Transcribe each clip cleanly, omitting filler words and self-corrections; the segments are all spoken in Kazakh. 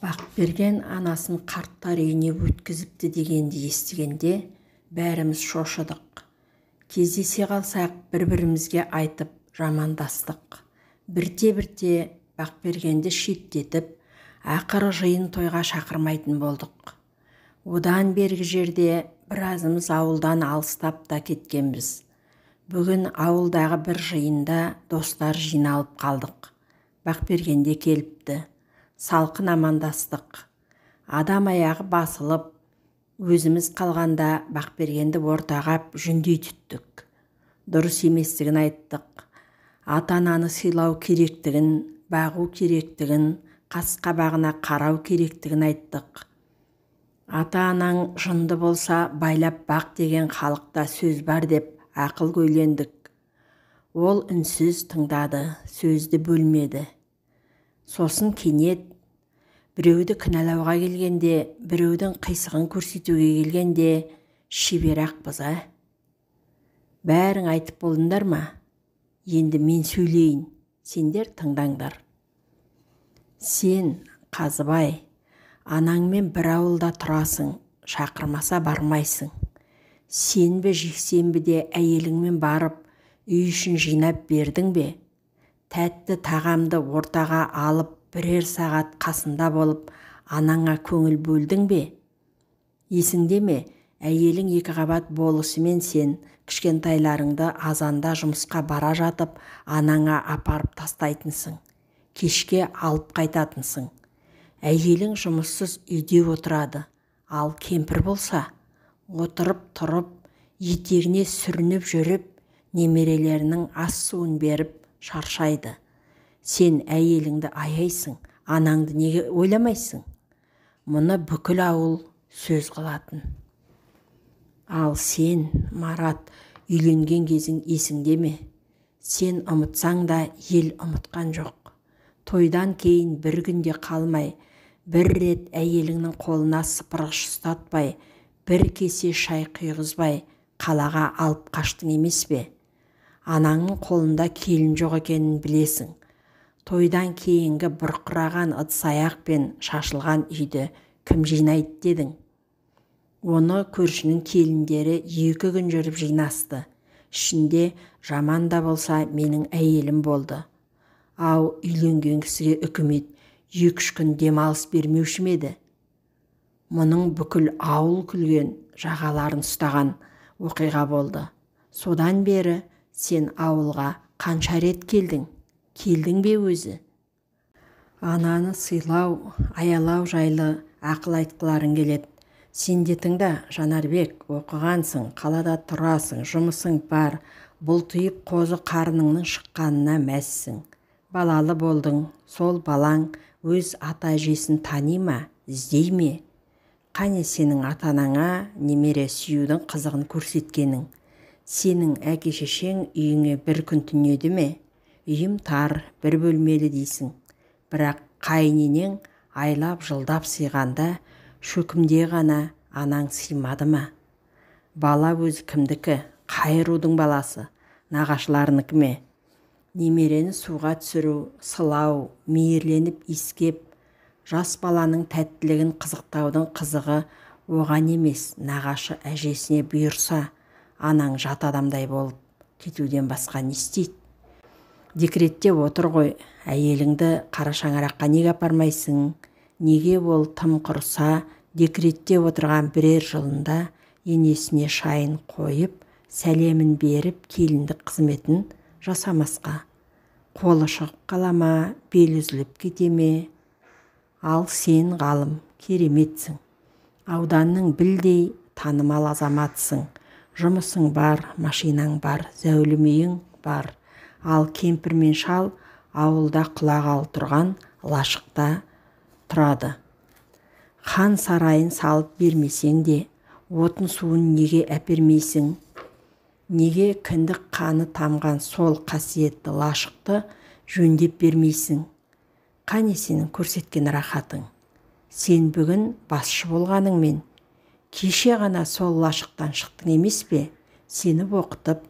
Бақберген анасын қарттар үйіне өткізіпті дегенді естігенде бәріміз шошыдық. Кездесе қалсақ бір-бірімізге айтып жамандастық. Бірте-бірте Бақбергенді шеттетіп, ақыры жиын тойға шақырмайтын болдық. Одан бергі жерде біразымыз ауылдан алыстап та кеткенбіз. Бүгін ауылдағы бір жиында достар жиналып қалдық. Бақбергенде келіпті. Салқын амандастық. Адам аяғы басылып, өзіміз қалғанда Бақбергенді ортағап жүндей түттік. Дұрыс еместігін айттық. Ата-ананы сыйлау керектігін, бағу керектігін, қас-қабағына қарау керектігін айттық. Ата-анаң жынды болса байлап бақ деген халықта сөз бар деп ақыл көйлендік. Ол үнсіз тыңдады, сөзді бөлмеді. Сосын кенет біреуді кінәлауға келгенде, біреудің қисығын көрсетуге келгенде шеберақпыз, Бәрің айтып болдыңдар ма? Енді мен сөйлейін, сендер тыңдаңдар. Сен, Қазыбай, анаңмен бір ауылда тұрасың, шақырмаса бармайсың. Сенбі жексенбіде әйеліңмен барып, үй ішін жинап бердің бе? Тәтті тағамды ортаға алып, бірер сағат қасында болып, анаңа көңіл бөлдің бе? Есіңде ме, әйелің екі қабат болысымен сен кішкентайларыңды азанда жұмысқа бара жатып, анаңа апарып тастайтынсың. Кешке алып қайтатынсың. Әйелің жұмыссыз үйде отырады, ал кемпір болса, отырып тұрып, етегіне сүрініп жүріп, немерелерінің ас суын беріп шаршайды. Сен әйеліңді аяйсың, анаңды неге ойламайсың? Мұны бүкіл ауыл сөз қылатын. Ал сен, Марат, үйленген кезің есіңде ме? Сен ұмытсаң да ел ұмытқан жоқ. Тойдан кейін бір күнде қалмай, бір рет әйеліңнің қолына сыпырғыш ұстатпай, бір кесе шай құйғызбай, қалаға алып қаштың емес пе? Анаңның қолында келін жоқ екенін білесің. Тойдан кейінгі бұрқыраған ыдыс-аяқ пен шашылған үйді кім жинайды дедің? Оны көршінің келіндері 2 күн жүріп жинасты. Ішінде жаман да болса менің әйелім болды. Ау, үйленген кісіге үкімет 2-3 күн демалыс бермеуші ме еді? Мұның бүкіл ауыл күлген, жағаларын ұстаған оқиға болды. Содан бері сен ауылға қанша рет келдің? Келдің бе өзі? Ананы сыйлау, аялау жайлы ақыл айтқыларың келеді. Сен де тыңда, Жанарбек, оқығансың, қалада тұрасың, жұмысың бар, бұлтиып қозы қарныңның шыққанына мәзсің. Балалы болдың, сол балаң өз ата-әжесін тани ма, іздей ме? Қане сенің ата-анаңа немере сүюдің қызығын көрсеткенің? Сенің әке-шешең үйіңе бір күн түнеді ме? Үйім тар, бір бөлмелі дейсің. Бірақ қайненең айлап жылдап сыйғанда, шөкімде ғана анаң сыймады ма? Бала өзі кімдікі? Қай рудың баласы? Нағашыларынікі ме? Немерені суға түсіру, сылау, мейірленіп иіскеп, жас баланың тәттілігін қызықтаудың қызығы оған емес, нағашы әжесіне бұйырса, анаң жат адамдай болып кетуден басқа не істейді? Декретте отыр ғой, әйеліңді қара шаңыраққа неге апармайсың? Неге ол тым құрса, декретте отырған бірер жылында енесіне шайын қойып, сәлемін беріп, келіндік қызметін жасамасқа? Қолы шығып қала ма, бел үзіліп кете ме? Ал сен, ғалым, кереметсің. Ауданның білдей танымал азаматсың. Жұмысың бар, машинаң бар, зәулім үйің бар. Ал кемпір мен шал ауылда құлағалы тұрған лашықта тұрады. Хан сарайын салып бермесең де, отын суын неге әпермейсің? Неге кіндік қаны тамған сол қасиетті лашықты жөндеп бермейсің? Қане сенің көрсеткен рахатың? Сен бүгін басшы болғаныңмен, кеше ғана сол лашықтан шықтың емес пе? Сені оқытып,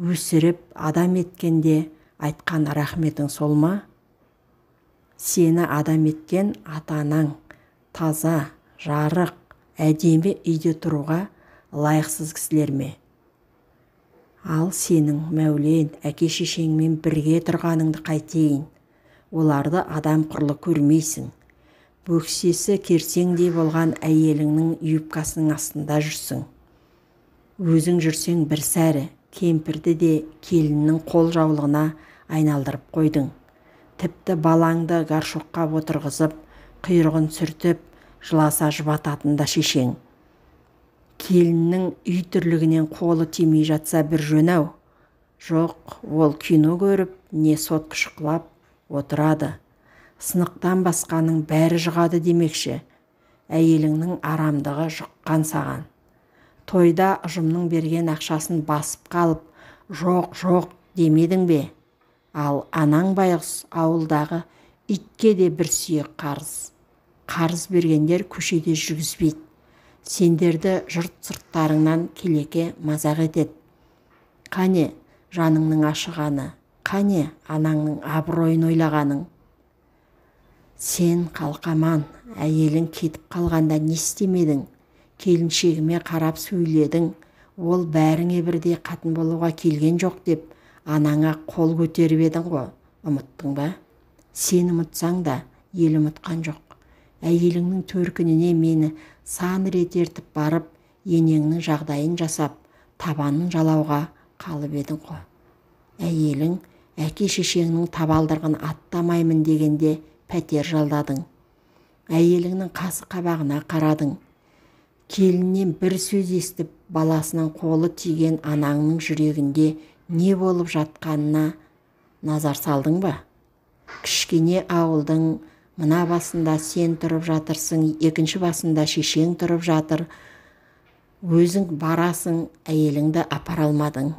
өсіріп, адам еткенде айтқан рахметің сол ма? Сені адам еткен ата-анаң, таза, жарық, әдемі үйде тұруға лайықсыз кісілер ме? Ал сенің мәулен әке-шешеңмен бірге тұрғаныңды қайтейін. Оларды адам құрлы көрмейсің. Бөксесі керсеңдей болған әйеліңнің юбкасының астында жүрсің. Өзің жүрсең бір сәрі, кемпірді де келіннің қол жаулығына айналдырып қойдың. Тіпті балаңды гаршокқа отырғызып, құйрығын сүртіп, жыласа жұбататын да шешең. Келіннің үй тірлігінен қолы тимей жатса бір жөн-ау. Жоқ, ол кино көріп, не сот шықлап отырады. Сынықтан басқаның бәрі жұғады демекші. Әйеліңнің арамдығы жұққан саған. Тойда ұжымның берген ақшасын басып қалып, жоқ демедің бе? Ал анаң байғұс ауылдағы итке де бір сүйек қарыз. Қарыз бергендер көшеде жүргізбейді. Сендерді жұрт сырттарыңнан келеке мазақ етеді. Қане жаныңның ашығаны, қане анаңның абыройын ойлағаның. Сен қалқаман, әйелің кетіп қалғанда не істемедің? Келіншегіме қарап сөйледің, ол бәріңе бірдей қатын болуға келген жоқ деп, анаңа қол көтеріп едің ғой, ұмыттың ба? Сен ұмытсаң да, ел ұмытқан жоқ. Әйеліңнің төркініне мені сан рет ертіп барып, енеңнің жағдайын жасап, табанын жалауға қалып едің ғой. Әйелің әке-шешеңнің табалдырығын аттамаймын дегенде пәтер жалдадың. Әйеліңнің қасы-қабағына қарадың. Келіннен бір сөз естіп, баласының қолы тиген анаңның жүрегінде не болып жатқанына назар салдың ба? Кішкене ауылдың мына басында сен тұрып жатырсың, екінші басында шешең тұрып жатыр. Өзің барасың, әйеліңді апара алмадың.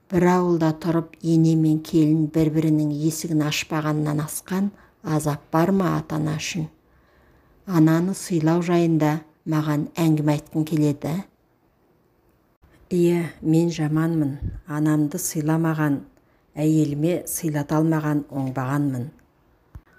Бір ауылда тұрып, ене мен келін бір-бірінің есігін ашпағаннан асқан азап бар ма ата-ана үшін? Ананы сыйлау жайында маған әңгіме айтқың келеді. Иә, мен жаманмын. Анамды сыйламаған, әйеліме сыйлата алмаған оңбағанмын.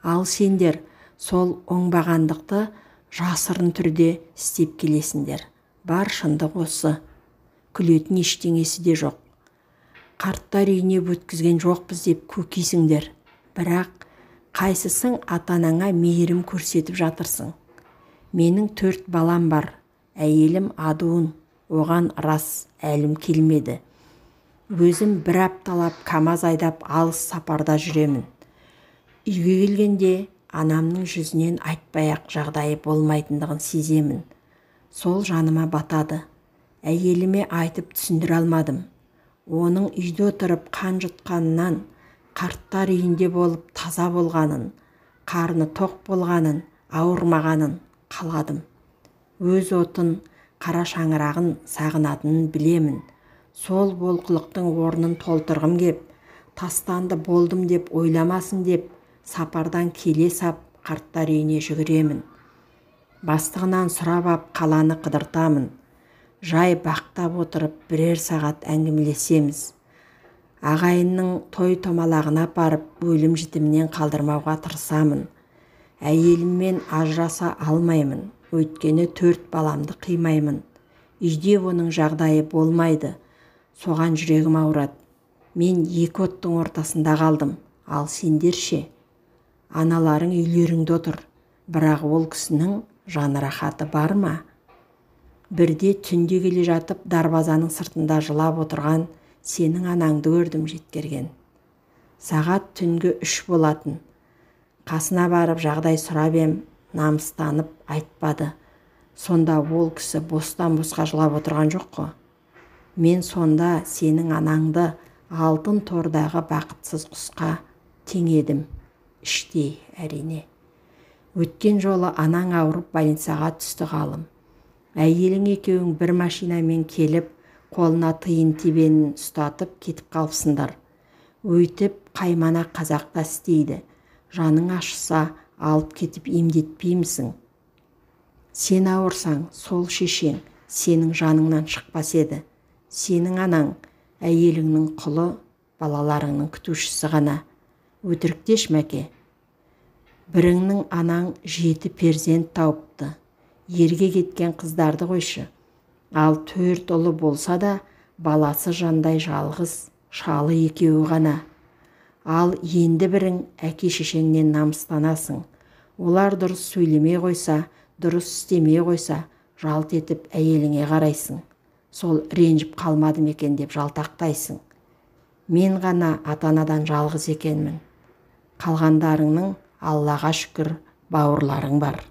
Ал сендер сол оңбағандықты жасырын түрде істеп келесіңдер. Бар шындық осы. Күлетін ештеңесі де жоқ. Қарттар үйіне өткізген жоқпыз деп көкейсіңдер. Бірақ қайсысың ата-анаңа мейірім көрсетіп жатырсың? Менің 4 балам бар. Әйелім адуын, оған рас әлім келмеді. Өзім бір апталап камаз айдап алыс сапарда жүремін. Үйге келгенде анамның жүзінен айтпай-ақ жағдайы болмайтындығын сеземін. Сол жаныма батады. Әйеліме айтып түсіндіре алмадым. Оның үйде отырып қан жұтқанынан, қарттар үйінде болып таза болғанын, қарны тоқ болғанын, ауырмағанын қаладым. Өз отын, қара шаңырағын сағынатынын білемін. Сол болқылықтың орнын толтырғым кеп, тастанды болдым деп ойламасын деп, сапардан келе сап қарттар үйіне жүгіремін. Бастығынан сұрап ап қаланы қыдыртамын. Жай бақтап отырып бірер сағат әңгімелесеміз. Ағайынның той томалағына апарып, өлім жітімнен қалдырмауға тырысамын. Әйеліммен ажыраса алмаймын, өйткені 4 баламды қимаймын. Үйде оның жағдайы болмайды. Соған жүрегім ауырады. Мен 2 оттың ортасында қалдым. Ал сендер ше? Аналарың үйлеріңде отыр. Бірақ ол кісінің жаны рахаты бар ма? Бірде түнде келе жатып, дарбазаның сыртында жылап отырған сенің анаңды көрдім жеткерген. Сағат түнгі 3 болатын. Қасына барып жағдай сұрап ем, намыстанып айтпады. Сонда ол кісі бостан-босқа жылап отырған жоқ қой. Мен сонда сенің анаңды алтын тордағы бақытсыз құсқа теңедім. Іштей әрине. Өткен жолы анаң ауырып больницаға түсті ғалым. Әйелің екеуің бір машинамен келіп, қолына тиын тебенін ұстатып кетіп қалыпсыңдар. Өйтіп қаймана қазақта істейді. Жаның ашыса алып кетіп емдетпеймісің? Сен ауырсаң, сол шешең сенің жаныңнан шықпас еді. Сенің анаң әйеліңнің құлы, балаларыңның күтушісі ғана. Өтіріктеш мәке. Біріңнің анаң 7 перзент тауыпты. Ерге кеткен қыздарды қойшы. Ал 4 ұлы болса да, баласы жандай жалғыз, шалы екеуі ғана. Ал енді бірің әке-шешеңнен намыстанасың. Олар дұрыс сөйлемей қойса, дұрыс істемей қойса, жалт етіп әйеліңе қарайсың. Сол ренжіп қалмадым екен деп жалтақтайсың. Мен ғана ата-анадан жалғыз екенмін. Қалғандарыңның Аллаға шүкір бауырларың бар.